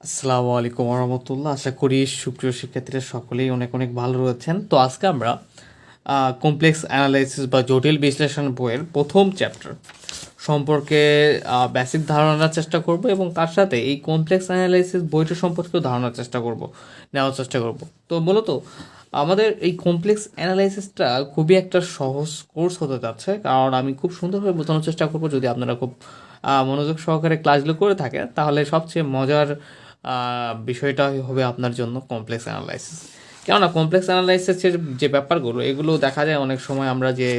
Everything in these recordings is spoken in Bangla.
আসসালামু আলাইকুম রহমতুল্লাহ। আশা করি সুপ্রিয় শিক্ষার্থীরা সকলেই অনেক অনেক ভালো রয়েছেন। তো আজকে আমরা কমপ্লেক্স অ্যানালাইসিস বা জটিল বিশ্লেষণ বইয়ের প্রথম চ্যাপ্টার সম্পর্কে বেসিক ধারণার চেষ্টা করব এবং তার সাথে এই কমপ্লেক্স অ্যানালাইসিস বইটা সম্পর্কেও ধারণার চেষ্টা করব, নেওয়ার চেষ্টা করব। তো মূলত আমাদের এই কমপ্লেক্স অ্যানালাইসিসটা খুবই একটা সহজ কোর্স হতে যাচ্ছে, কারণ আমি খুব সুন্দরভাবে বোঝানোর চেষ্টা করব। যদি আপনারা খুব মনোযোগ সহকারে ক্লাসগুলো করে থাকেন, তাহলে সবচেয়ে মজার বিষয়টা হবে আপনার জন্য কমপ্লেক্স অ্যানালাইসিস। কেননা কমপ্লেক্স অ্যানালাইসিসের যে ব্যাপারগুলো, এগুলো দেখা যায় অনেক সময় আমরা যে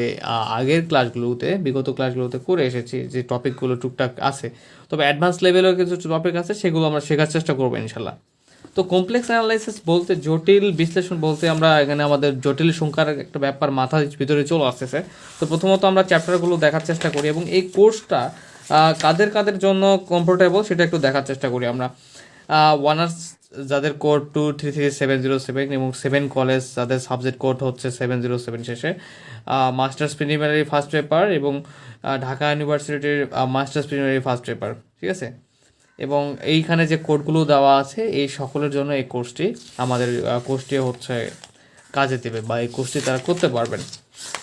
আগের ক্লাসগুলোতে, বিগত ক্লাসগুলোতে করে এসেছি, যে টপিকগুলো টুকটাক আছে, তবে অ্যাডভান্স লেভেলের কিছু টপিক আছে, সেগুলো আমরা শেখার চেষ্টা করবো ইনশাল্লাহ। তো কমপ্লেক্স অ্যানালাইসিস বলতে, জটিল বিশ্লেষণ বলতে, আমরা এখানে আমাদের জটিল সংখ্যার একটা ব্যাপার মাথার ভিতরে চলে আসতেছে। তো প্রথমত আমরা চ্যাপ্টারগুলো দেখার চেষ্টা করি এবং এই কোর্সটা কাদের কাদের জন্য কমফোর্টেবল সেটা একটু দেখার চেষ্টা করি আমরা। ওয়ানার্স যাদের কোড 233 707 এবং 7 কলেজ যাদের সাবজেক্ট কোড হচ্ছে 707 শেষে, মাস্টার্স প্রিলিমিনারি ফার্স্ট পেপার এবং ঢাকা ইউনিভার্সিটির মাস্টার্স প্রিলিমিনারি ফার্স্ট পেপার, ঠিক আছে। এবং এইখানে যে কোডগুলো দেওয়া আছে, এই সকলের জন্য এই কোর্সটি, আমাদের কোর্সটি হচ্ছে কাজে দেবে, বা এই কোর্সটি তারা করতে পারবেন।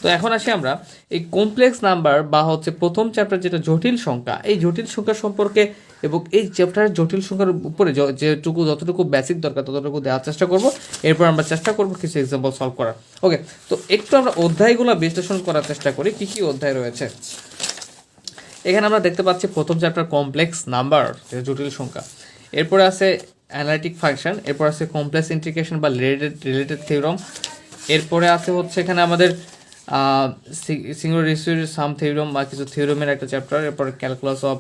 তো এখন আসি আমরা এই কমপ্লেক্স নাম্বার বা হচ্ছে প্রথম চ্যাপ্টার যেটা জটিল সংখ্যা, এই জটিল সংখ্যা সম্পর্কে এবং এই চ্যাপ্টারের জটিল সংখ্যার উপরে যতটুকু বেসিক দরকার ততটুকু দেওয়ার চেষ্টা করব। এরপর আমরা চেষ্টা করব কিছু এক্সাম্পল সলভ করার। ওকে, তো একটু আমরা অধ্যায়গুলো বিশ্লেষণ করার চেষ্টা করি, কী কী অধ্যায় রয়েছে। এখানে আমরা দেখতে পাচ্ছি প্রথম চ্যাপ্টার কমপ্লেক্স নাম্বার, জটিল সংখ্যা। এরপরে আছে অ্যানালিটিক ফাংশন, এরপর আছে কমপ্লেক্স ইন্টিগ্রেশন বা রিলেটেড থিওরাম। এরপরে আছে হচ্ছে এখানে আমাদের সিঙ্গুলার সাম থিওরাম বা কিছু থিওরামের একটা চ্যাপ্টার। এরপর ক্যালকুলাস অফ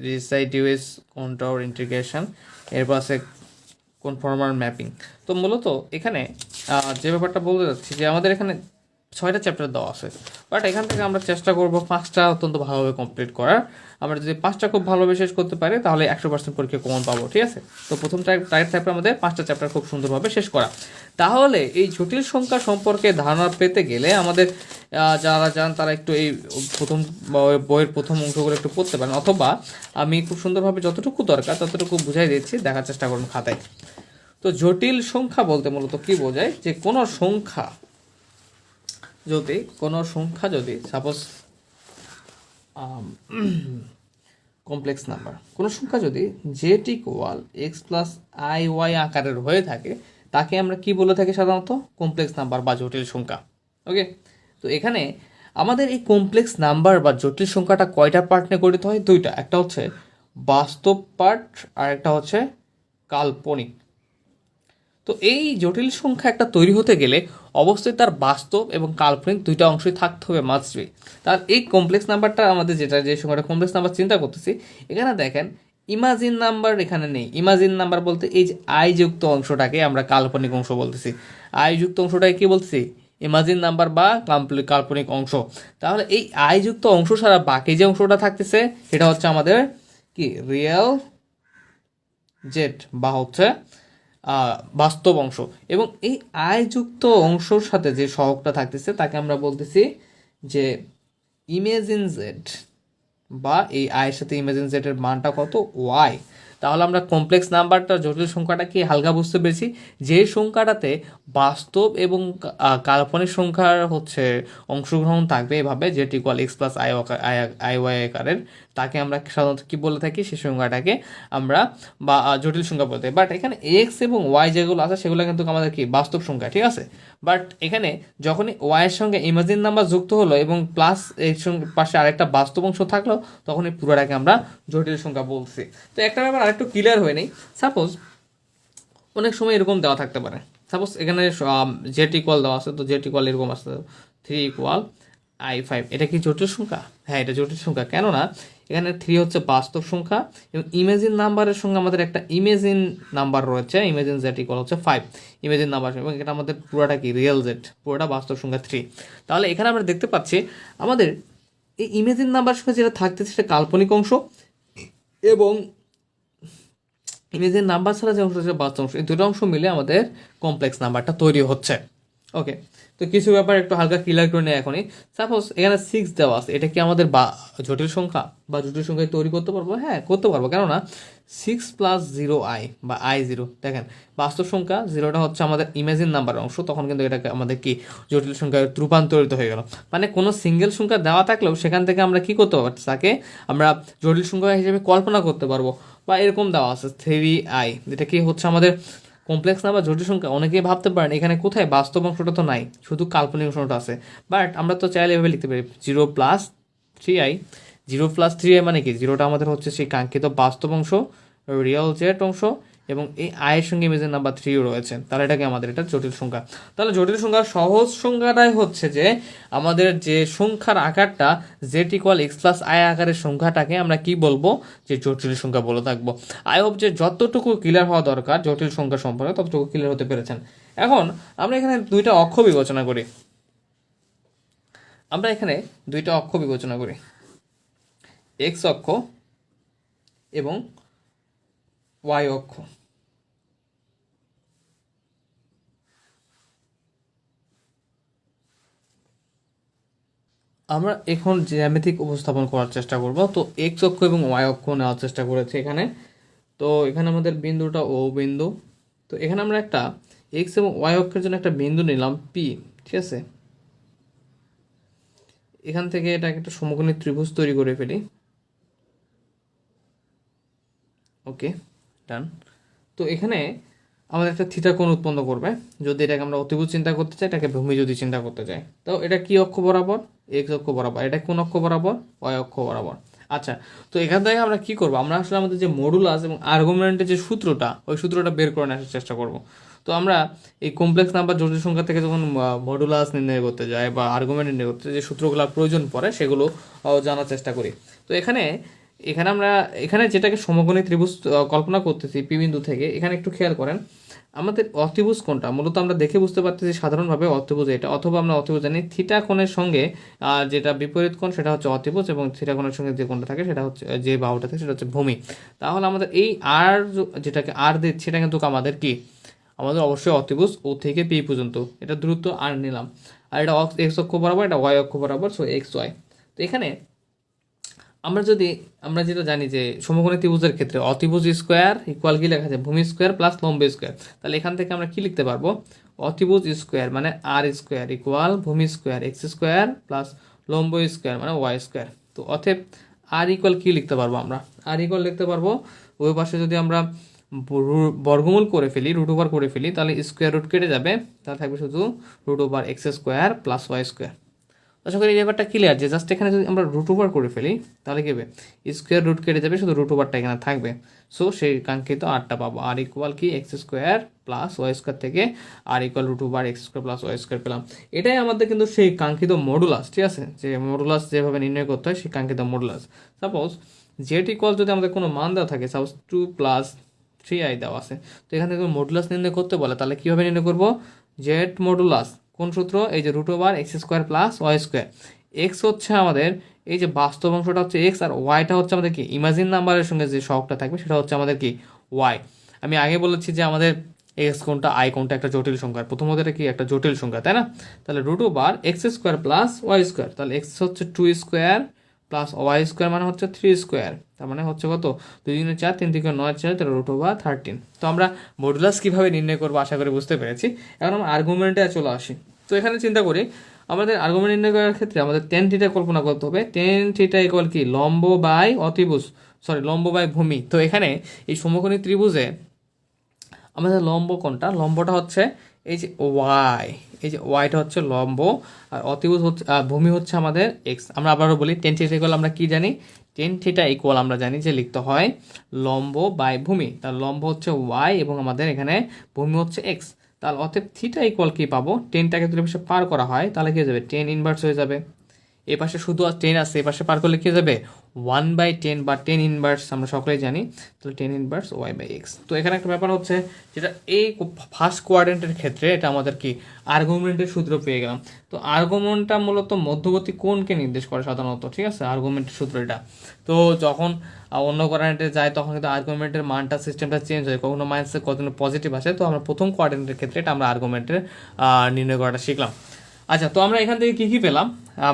রিসাইডিউস কন্ট্রোল ইন্টিগ্রেশন। এরপর আছে কনফর্মার ম্যাপিং। তো মূলত এখানে যে ব্যাপারটা বলতে যাচ্ছি, যে আমাদের এখানে 6টা চ্যাপ্টার দেওয়া আছে, বাট এখান থেকে আমরা চেষ্টা করব 5টা অত্যন্ত ভালোভাবে কমপ্লিট করার। আমরা যদি 5টা খুব ভালোভাবে শেষ করতে পারি, তাহলে 100% পরীক্ষা কমন পাবো, ঠিক আছে। তো প্রথম টার্গেট থাকবে আমাদের 5টা চ্যাপ্টার খুব সুন্দরভাবে শেষ করা। তাহলে এই জটিল সংখ্যা সম্পর্কে ধারণা পেতে গেলে আমাদের যারা যান তারা একটু এই প্রথম বইয়ের প্রথম অংশগুলো একটু পড়তে পারেন, অথবা আমি খুব সুন্দরভাবে যতটুকু দরকার ততটুকু বুঝাই দিচ্ছি, দেখার চেষ্টা করুন খাতায়। তো জটিল সংখ্যা বলতে মূলত কি বোঝায়, যে কোনো সংখ্যা যদি সাপোজ কমপ্লেক্স নাম্বার, কোনো সংখ্যা যদি Z equal X plus I Y আকারের হয়ে থাকে, তাকে আমরা কি বলে থাকি সাধারণত, কমপ্লেক্স নাম্বার বা জটিল সংখ্যা। ওকে, তো এখানে আমাদের এই কমপ্লেক্স নাম্বার বা জটিল সংখ্যাটা কয়টা পার্ট নিয়ে গঠিত হয়? 2টা। একটা হচ্ছে বাস্তব পার্ট আর একটা হচ্ছে কাল্পনিক। তো এই জটিল সংখ্যা একটা তৈরি হতে গেলে অবশ্যই তার বাস্তব এবং কাল্পনিক 2টা অংশই থাকতে হবে, মাস্ট বি। তার এই কমপ্লেক্স নাম্বারটা আমাদের যে সংখ্যাটা কমপ্লেক্স নাম্বার চিন্তা করতেছি, এখানে দেখেন ইমাজিন নাম্বার এখানে নেই। ইমাজিন নাম্বার বলতে এই যে আই যুক্ত অংশটাকে আমরা কাল্পনিক অংশ বলতেছি। আই যুক্ত অংশটাকে কি বলতেছি? ইমাজিন নাম্বার বা কাল্পনিক অংশ। তাহলে এই আই যুক্ত অংশ ছাড়া বাকি যে অংশটা থাকতেছে, সেটা হচ্ছে আমাদের কি, রিয়েল জেড বা হচ্ছে বাস্তব অংশ। এবং এই আয়যুক্ত অংশের সাথে যে সহগটা থাকতেছে তাকে আমরা বলতেছি যে ইমেজিন জেড, বা এই আয়ের সাথে ইমেজিন জেডের মানটা কত, ওয়াই। তাহলে আমরা কমপ্লেক্স নাম্বারটা, জটিল সংখ্যাটা কি হালকা বুঝতে পেরেছি। যে সংখ্যাটাতে বাস্তব এবং কাল্পনিক সংখ্যার হচ্ছে অংশগ্রহণ থাকবে এভাবে, যেটি equal X plus I Y আকারের, তাকে আমরা সাধারণত কি বলে থাকি, সেই সংখ্যাটাকে আমরা বা জটিল সংখ্যা বলতে। বাট এখানে এক্স এবং ওয়াই যেগুলো আছে সেগুলো কিন্তু আমাদের কি, বাস্তব সংখ্যা, ঠিক আছে। বাট এখানে যখনই ওয়াইয়ের সঙ্গে ইমাজিন নাম্বার যুক্ত হলো এবং প্লাস এর সঙ্গে পাশে আরেকটা বাস্তব অংশ থাকলো, তখন এই পুরোটাকে আমরা জটিল সংখ্যা বলছি। তো একটা ব্যাপার আরেকটু ক্লিয়ার হয়ে নেই। সাপোজ অনেক সময় এরকম দেওয়া থাকতে পারে, সাপোজ এখানে জেড ইকুয়াল দেওয়া আছে, তো জেড ইকুয়াল এরকম আসতে 3 ইকুয়াল i5, এটা কি জটিল সংখ্যা? হ্যাঁ, এটা জটিল সংখ্যা। কেননা এখানে 3 হচ্ছে বাস্তব সংখ্যা এবং ইমেজিন নাম্বারের সঙ্গে আমাদের একটা ইমেজিন নাম্বার রয়েছে, ইমেজিন জেড ইকুয়াল হচ্ছে 5, ইমেজিন নাম্বার, এবং এটা আমাদের পুরোটা কি, রিয়েল জেড, পুরোটা বাস্তব সংখ্যা 3। তাহলে এখানে আমরা দেখতে পাচ্ছি আমাদের এই ইমেজিন নাম্বার সঙ্গে যেটা থাকতেছে সেটা কাল্পনিক অংশ, এবং ইমেজিন নাম্বার ছাড়া যে অংশ, বাস্তব অংশ, এই দুটো অংশ মিলে আমাদের কমপ্লেক্স নাম্বারটা তৈরি হচ্ছে। ওকে, তো কিছু ব্যাপার একটু হালকা ক্লিয়ার করে নেই এখনই। সাপোজ এখানে 6 দেওয়া আছে, এটা কি আমাদের জটিল সংখ্যা বা জটিল সংখ্যা তৈরি করতে পারবো? হ্যাঁ, করতে পারবো। কেননা 6+0i বা i0, দেখেন বাস্তব সংখ্যা, জিরোটা হচ্ছে আমাদের ইমেজিন নাম্বার অংশ, তখন কিন্তু এটাকে আমাদের কি জটিল সংখ্যায় রূপান্তরিত হয়ে গেল। মানে কোনো সিঙ্গেল সংখ্যা দেওয়া থাকলেও সেখান থেকে আমরা কি করতে পারবো, তাকে আমরা জটিল সংখ্যা হিসেবে কল্পনা করতে পারবো। বা এরকম দেওয়া আছে 3i, এটা কি হচ্ছে আমাদের কমপ্লেক্স নাম্বার জটিল সংখ্যা। অনেকেই ভাবতে পারেন এখানে কোথায় বাস্তব অংশটা তো নাই, শুধু কাল্পনিক অংশটা আছে। বাট আমরা তো চাইলে এভাবে লিখতে পারি 0+3i। 0+3i মানে কি, জিরোটা আমাদের হচ্ছে সেই কাঙ্ক্ষিত বাস্তব অংশ, রিয়েল জেড অংশ, এবং এই আয়ের সঙ্গে ইমেজের নাম্বার 3ও রয়েছে, তাহলে এটাকে আমাদের এটা জটিল সংখ্যা। তাহলে জটিল সংখ্যার সহজ সংখ্যাটাই হচ্ছে যে আমাদের যে সংখ্যার আকারটা z=x+i আকারের সংখ্যাটাকে আমরা কি বলবো, যে জটিল সংখ্যা বলে থাকবো। আই হোপ যে যতটুকু ক্লিয়ার হওয়া দরকার জটিল সংখ্যা সম্পর্কে ততটুকু ক্লিয়ার হতে পেরেছেন। এখন আমরা এখানে দুইটা অক্ষ বিবেচনা করি। এক্স অক্ষ এবং ওয়াই অক্ষ। আমরা এখন জ্যামিতিক উপস্থাপন করার চেষ্টা করব। তো এক্স অক্ষ এবং ওয়াই অক্ষ নেওয়ার চেষ্টা করেছি এখানে। তো এখানে আমাদের বিন্দুটা ও বিন্দু। তো এখানে আমরা একটা এক্স এবং ওয়াই অক্ষের জন্য একটা বিন্দু নিলাম পি, ঠিক আছে। এখান থেকে এটাকে একটা সমকোণী ত্রিভুজ তৈরি করে ফেলি। ওকে, ডান। তো এখানে আমাদের একটা থিটা কোণ উৎপন্ন করবে। যদি এটাকে আমরা অতিভুজ চিন্তা করতে চাই, এটাকে ভূমি যদি চিন্তা করতে চাই, তো এটা কি অক্ষ বরাবর? এক্স অক্ষ বরাবর। এটা কোন অক্ষ বরাবর? ওয়াই অক্ষ বরাবর। আচ্ছা, তো এখান থেকে আমরা কি করবো, আমরা আসলে আমাদের যে মডুলাস এবং আর্গুমেন্টের যে সূত্রটা, ওই সূত্রটা বের করে নেওয়ার চেষ্টা করব। তো আমরা এই কমপ্লেক্স নাম্বার জটিল সংখ্যা থেকে যখন মডুলাস নির্ণয় করতে যাই বা আর্গুমেন্ট নির্ণয় করতে যে সূত্রগুলোর প্রয়োজন পড়ে সেগুলো জানার চেষ্টা করি। তো এখানে এখানে আমরা এখানে যেটাকে সমকোণী ত্রিভুজ কল্পনা করতেছি পি বিন্দু থেকে, এখানে একটু খেয়াল করেন আমাদের অতিভুজ কোণটা মূলত আমরা দেখে বুঝতে পারতেছি সাধারণভাবে অতিভুজ এটা, অথবা আমরা অতিভুজ জানি থিটা কোণের সঙ্গে যেটা বিপরীত কোণ সেটা হচ্ছে অতিভুজ, এবং থিটা কোণের সঙ্গে যে কোণটা থাকে সেটা হচ্ছে, যে বাহুটা থাকে সেটা হচ্ছে ভূমি। তাহলে আমাদের এই আর যেটাকে আর দিচ্ছে সেটা কিন্তু আমাদের কি, আমাদের অবশ্যই অতিভুজ ও থেকে পি পর্যন্ত, এটা দ্রুত আর নিলাম। আর এটা এক্স অক্ষ বরাবর, এটা ওয়াই অক্ষ বরাবর, সো এক্স ওয়াই। তো এখানে আমরা যেটা জানি যে সমকোণী ত্রিভুজের ক্ষেত্রে অতিভুজ স্কোয়ার ইকুয়াল কি লেখা যায়, ভূমি স্কোয়ার প্লাস লম্ব স্কোয়ার। তাহলে এখান থেকে আমরা কি লিখতে পারবো, অতিভুজ স্কোয়ার মানে আর স্কোয়ার ইকুয়াল ভূমি স্কোয়ার এক্স স্কোয়ার প্লাস লম্ব স্কোয়ার মানে ওয়াই স্কোয়ার। তো অতএব আর ইকুয়াল কি লিখতে পারবো, আমরা আর ইকুয়াল লিখতে পারবো ওই পাশে যদি আমরা বর্গমূল করে ফেলি, রুট ওভার করে ফেলি, তাহলে স্কোয়ার রুট কেটে যাবে, তাহলে থাকবে শুধু root over x square plus Y square. আশা করি এই ব্যাপারটা ক্লিয়ার, যে জাস্ট এখানে যদি আমরা রুট ওভার করে ফেলি তাহলে কি হবে, স্কোয়ার রুট কেটে যাবে, শুধু রুট ওভারটা এখানে থাকবে। সো সেই কাঙ্ক্ষিত আরটা পাবো, আর ইকুয়াল কি x square plus Y square থেকে r equal root over x square plus Y square পেলাম। এটাই আমাদের কিন্তু সেই কাঙ্ক্ষিত মডুলাস, ঠিক আছে, যে মডুলাস যেভাবে নির্ণয় করতে হয় সেই কাঙ্ক্ষিত মডুলাস। সাপোজ জেড ইকুয়াল যদি আমাদের কোনো মান দেওয়া থাকে, সাপোজ 2+3i দেওয়া আছে, তো এখান থেকে মডুলাস নির্ণয় করতে বলে, তাহলে কীভাবে নির্ণয় করবো, জেড মডুলাস কোন সূত্র, এই যে root over x square plus Y square. X হচ্ছে আমাদের এই যে বাস্তব অংশটা হচ্ছে এক্স, আর ওয়াইটা হচ্ছে আমাদের কি ইমাজিন নাম্বারের সঙ্গে যে সহগটা থাকবে সেটা হচ্ছে আমাদের কি ওয়াই। আমি আগে বলেছি যে আমাদের এক্স কোনটা আই কোনটা একটা জটিল সংখ্যা, প্রথমত এটা কি একটা জটিল সংখ্যা, তাই না। তাহলে root over x square plus Y square, তাহলে এক্স হচ্ছে 2 স্কোয়ার প্লাস ওয়াই স্কোয়ার মানে হচ্ছে 3 স্কোয়ার, তার মানে হচ্ছে কত, 2 × 4 3 × 9 4, তাহলে রুট ওভার 13। তো আমরা মডুলাস কীভাবে নির্ণয় করবো আশা করি বুঝতে পেরেছি। এখন আমরা আর্গুমেন্টে চলে আসি। তো এখানে চিন্তা করি আমাদের আর্গুমেন্ট নির্ণয় করার ক্ষেত্রে আমাদের টেন থিটা কল্পনা করতে হবে। টেন থিটা ইকুয়াল কি, লম্ব বাই অতিভুজ, লম্ব বাই ভূমি। তো এখানে এই সমকোণী ত্রিভুজে আমাদের লম্ব কোনটা, লম্বটা হচ্ছে এই যে ওয়াই, এই যে ওয়াইটা হচ্ছে লম্ব, আর অতিভুজ হচ্ছে ভূমি হচ্ছে আমাদের এক্স। আমরা আবারও বলি টেন থিটা ইকুয়াল আমরা কি জানি, টেন থিটা ইকুয়াল আমরা জানি যে লিখতে হয় লম্ব বাই ভূমি। তার লম্ব হচ্ছে ওয়াই এবং আমাদের এখানে ভূমি হচ্ছে এক্স। তাহলে অতএব থিটা ইকুয়াল কি পাবো, টেনটাকে যদি পার করা হয় তাহলে কি হয়ে যাবে, টেন ইনভার্স হয়ে যাবে। এই পাশে শুধু 10 আছে, এই পাশে পার করলে কি হয়ে যাবে 1/10 বা 10 ইনভার্স আমরা সকলেই জানি, তাহলে 10 ইনভার্স y/x। তো এখানে একটা ব্যাপার হচ্ছে যেটা এই ফার্স্ট কোয়াড্রেন্টের ক্ষেত্রে এটা আমাদের কি আর্গুমেন্টের সূত্র পেয়ে গেলাম। তো আর্গুমেন্টটা মূলত মধ্যবর্তী কোণকে নির্দেশ করে সাধারণত, ঠিক আছে, আর্গুমেন্টের সূত্র এটা। তো যখন অন্য কোয়াড্রেন্টে যায় তখন কিন্তু আর্গুমেন্টের মানটা সিস্টেমটা চেঞ্জ হয়, কখনো মাইনাসে কখনো পজিটিভ আসে। তো আমরা প্রথম কোয়াড্রেন্টের ক্ষেত্রে এটা আমরা আর্গুমেন্টের নির্ণয় করাটা শিখলাম। আচ্ছা, তো আমরা এখান থেকে কী কী পেলাম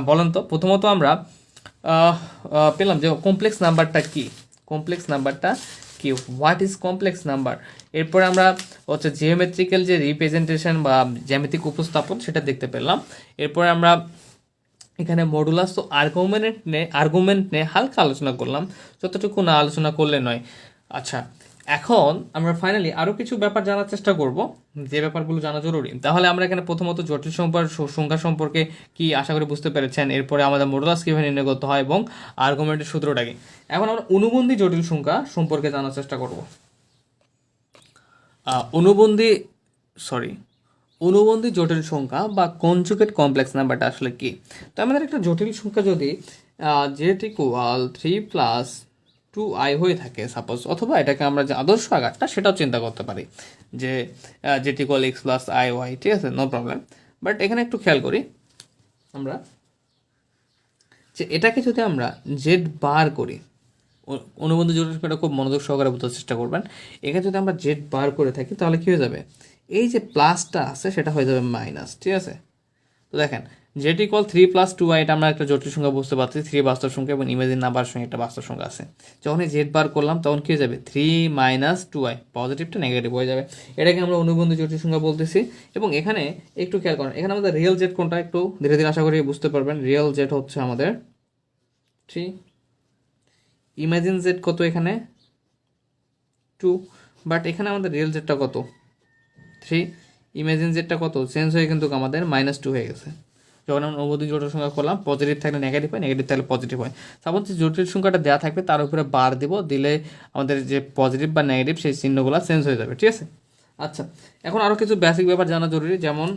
বলেন তো। প্রথমত আমরা পেলাম যে কমপ্লেক্স নাম্বারটা কি, কমপ্লেক্স নাম্বারটা কি, হোয়াট ইজ কমপ্লেক্স নাম্বার। এরপরে আমরা হচ্ছে জিওমেট্রিক্যাল যে রিপ্রেজেন্টেশন বা জ্যামিতিক উপস্থাপন সেটা দেখতে পেলাম। এরপরে আমরা এখানে মডুলাস তো আর্গুমেন্ট নিয়ে হালকা আলোচনা করলাম, যতটুকু না আলোচনা করলে নয়। আচ্ছা, এখন আমরা ফাইনালি আরও কিছু ব্যাপার জানার চেষ্টা করব, যে ব্যাপারগুলো জানা জরুরি। তাহলে আমরা এখানে প্রথমত জটিল সংখ্যা সম্পর্কে কি আশা করি বুঝতে পেরেছেন। এরপরে আমাদের মডুলাস কীভাবে নির্ণয় করতে হয় এবং আর্গুমেন্টের সূত্রটাকে। এখন আমরা অনুবন্ধী জটিল সংখ্যা সম্পর্কে জানার চেষ্টা করব। অনুবন্ধী জটিল সংখ্যা বা কনজুগেট কমপ্লেক্স নাম্বারটা আসলে কি। তো আমাদের একটা জটিল সংখ্যা যদি জেড ইকুয়াল 3+2i হয়ে থাকে সাপোজ, অথবা এটাকে আমরা যে আদর্শ আকারটা সেটাও চিন্তা করতে পারি যে জেড ইকুয়াল x+i y, ঠিক আছে, নো প্রবলেম। বাট এখানে একটু খেয়াল করি আমরা যে এটাকে যদি আমরা জেড বার করি, অনুবন্ধী জটিল সংখ্যাটা খুব মনোযোগ সহকারে বোঝার চেষ্টা করবেন। এখানে যদি আমরা জেড বার করে থাকি তাহলে কী হয়ে যাবে, এই যে প্লাসটা আছে সেটা হয়ে যাবে মাইনাস, ঠিক আছে। তো দেখেন জেড ইকুয়াল 3+2i, এটা আমরা একটা জটিল সংখ্যা বুঝতে পারছি, 3 বাস্তব সংখ্যা এবং ইমেজিন নাম্বার সঙ্গে একটা বাস্তব সংখ্যা আছে। যখন এই জেড বার করলাম তখন কী হয়ে যাবে 3 - 2i, পজিটিভটা নেগেটিভ হয়ে যাবে। এটাকে আমরা অনুবন্ধী জটিল সংখ্যা বলতেছি। এবং এখানে একটু খেয়াল করেন, এখানে আমাদের রিয়েল জেড কোনটা একটু ধীরে ধীরে আশা করি বুঝতে পারবেন। রিয়েল জেড হচ্ছে আমাদের 3, ইমাজিন জেড কত এখানে 2, বাট এখানে আমাদের রিয়েল জেডটা কত 3, ইমাজিন জেডটা কত চেঞ্জ হয়ে কিন্তু আমাদের -2 হয়ে গেছে। যখন আমরা অনুবন্ধী জটিল সংখ্যা করলাম, পজিটিভ থাকলে নেগেটিভ হয়, নেগেটিভ থাকলে পজিটিভ হয়। সাপোজ যে জটিল সংখ্যাটা দেওয়া থাকবে তার উপরে বার দিব, দিলে আমাদের যে পজিটিভ বা নেগেটিভ সেই চিহ্নগুলো চেঞ্জ হয়ে যাবে, ঠিক আছে। আচ্ছা, এখন আরও কিছু বেসিক ব্যাপার জানা জরুরি, যেমন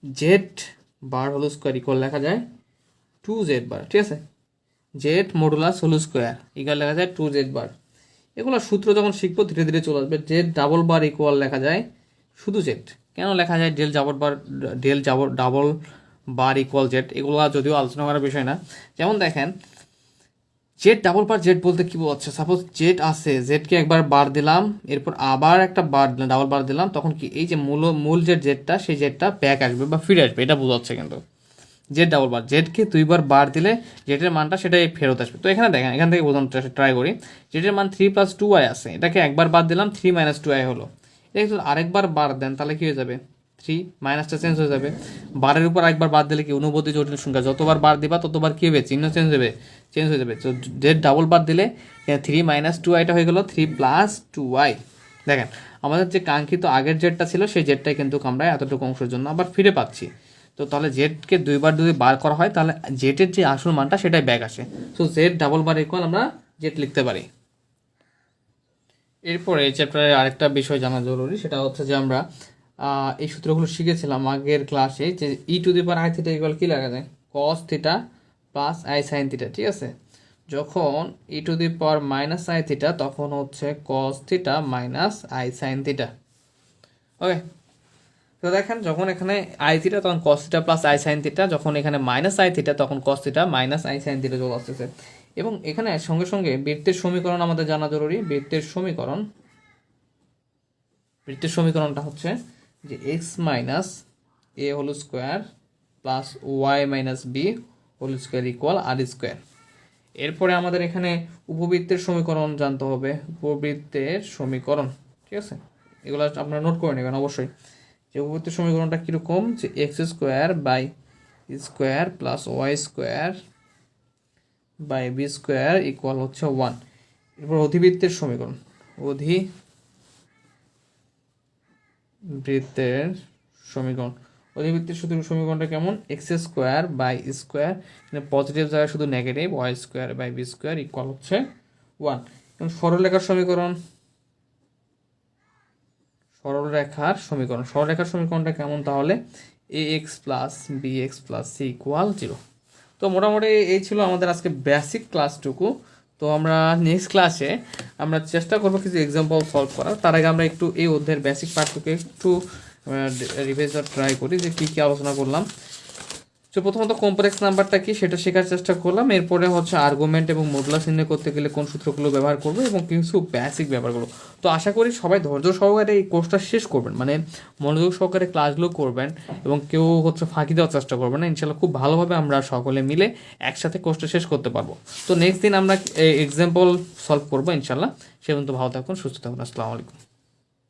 জেড বার হোল স্কোয়ার ইকুয়াল লেখা যায় 2z বার, ঠিক আছে। Z modulus whole square equal লেখা যায় 2z বার। এগুলো সূত্র যখন শিখবো ধীরে ধীরে চলে আসবে। জেড ডাবল বার ইকুয়াল লেখা যায় শুধু জেড, কেন লেখা যায় ডাবল বার ইকুয়াল জেড, এগুলো যদিও আলোচনা করার বিষয় না। যেমন দেখেন জেড ডাবল বার জেড বলতে কী বোঝাচ্ছে, সাপোজ জেড আছে, জেডকে একবার বার দিলাম, এরপর আবার একটা বার দিলাম, ডাবল বার দিলাম, তখন কি এই যে মূল যে জেডটা সেই জেডটা ব্যাক আসবে বা ফিরে আসবে, এটা বোঝাচ্ছে। কিন্তু জেড ডাবল বার, জেডকে 2বার বার দিলে জেডের মানটা সেটাই ফেরত আসবে। তো এখানে দেখেন, এখান থেকে বোঝানোর ট্রাই করি। জেডের মান 3+2i আছে, এটাকে একবার বাদ দিলাম, 3 - 2i হলো। এটাকে যদি আরেকবার বার দেন তাহলে কী হয়ে যাবে, 3 মাইনাসটা চেঞ্জ হয়ে যাবে। বারের উপর একবার বাদ দিলে কি অনুবন্ধী জটিল সংখ্যা, যতবার বার দিবা ততবার কী হবে, চিহ্ন চেঞ্জ হয়ে যাবে। তো জেড ডাবল বার দিলে 3 - 2iটা হয়ে গেলো 3+2i। দেখেন আমাদের যে কাঙ্ক্ষিত আগের জেডটা ছিল সেই জেডটাই কিন্তু আমরা এতটুকু অংশের জন্য আবার ফিরে পাচ্ছি। তো তাহলে জেডকে 2বার যদি বার করা হয় তাহলে জেডের যে আসল মানটা সেটাই ব্যাক আসে। সো জেড ডাবল বার ইকুয়াল আমরা জেড লিখতে পারি। এরপরে এই চ্যাপ্টারে আরেকটা বিষয় জানা জরুরি, সেটা হচ্ছে যে আমরা এই সূত্রগুলো শিখেছিলাম আগের ক্লাসে, যে e⁻i θ ইকুয়াল কী লেখা যায়, cos θ প্লাস i sin θ, ঠিক আছে। যখন e⁻−i θ তখন হচ্ছে cos θ মাইনাস i sin θ। ওকে, তো দেখেন যখন এখানে আই থিটা তখন cos θ প্লাস i sin θ, যখন এখানে -i θ তখন cos θ মাইনাস i sin θ চলে আসতেছে। এবং এখানে সঙ্গে সঙ্গে বৃত্তের সমীকরণ আমাদের জানা জরুরি। বৃত্তের সমীকরণটা হচ্ছে যে x - a whole square plus y - b whole square equal r square. এরপরে আমাদের এখানে উপবৃত্তের সমীকরণ জানতে হবে, উপবৃত্তের সমীকরণ, ঠিক আছে। এগুলো আপনারা নোট করে নেবেন অবশ্যই। যে উপবৃত্তের সমীকরণটা কীরকম, যে x² plus y² by b² equal হচ্ছে 1। এরপর অধিবৃত্তের সমীকরণ, অধিবৃত্তের সমীকরণটা কেমন, x² বাই স্কোয়ার, পজিটিভ জায়গায় শুধু negative, y² by b² equal হচ্ছে 1। এবং সরলরেখার সমীকরণটা কেমন তাহলে, a x plus b x plus c equal 0। তো মোটামুটি এই ছিল আমাদের আজকে বেসিক ক্লাসটুকু। তো আমরা নেক্সট ক্লাসে আমরা চেষ্টা করবো কিছু এক্সাম্পল সলভ করার। তার আগে আমরা একটু এই অধ্যায়ের বেসিক পার্টটুকু একটু রিভাইজ ট্রাই করি যে কী কী আলোচনা করলাম। তো প্রথমত কমপ্লেক্স নাম্বারটা কি সেটা শেখার চেষ্টা করলাম। এরপরে হচ্ছে আর্গুমেন্ট এবং মডুলাস নির্ণয় করতে গেলে কোন সূত্রগুলো ব্যবহার করবো এবং কিছু বেসিক ব্যাপারগুলো। তো আশা করি সবাই ধৈর্য সহকারে এই কোর্সটা শেষ করবেন, মানে মনোযোগ সহকারে ক্লাসগুলো করবেন এবং কেউ হচ্ছে ফাঁকি দেওয়ার চেষ্টা করবেন না। ইনশাল্লাহ খুব ভালোভাবে আমরা সকলে মিলে একসাথে কোর্সটা শেষ করতে পারবো। তো নেক্সট দিন আমরা এক্সাম্পল সলভ করবো ইনশাল্লাহ। সে পর্যন্ত ভালো থাকুন, সুস্থ থাকুন। আসসালামু আলাইকুম।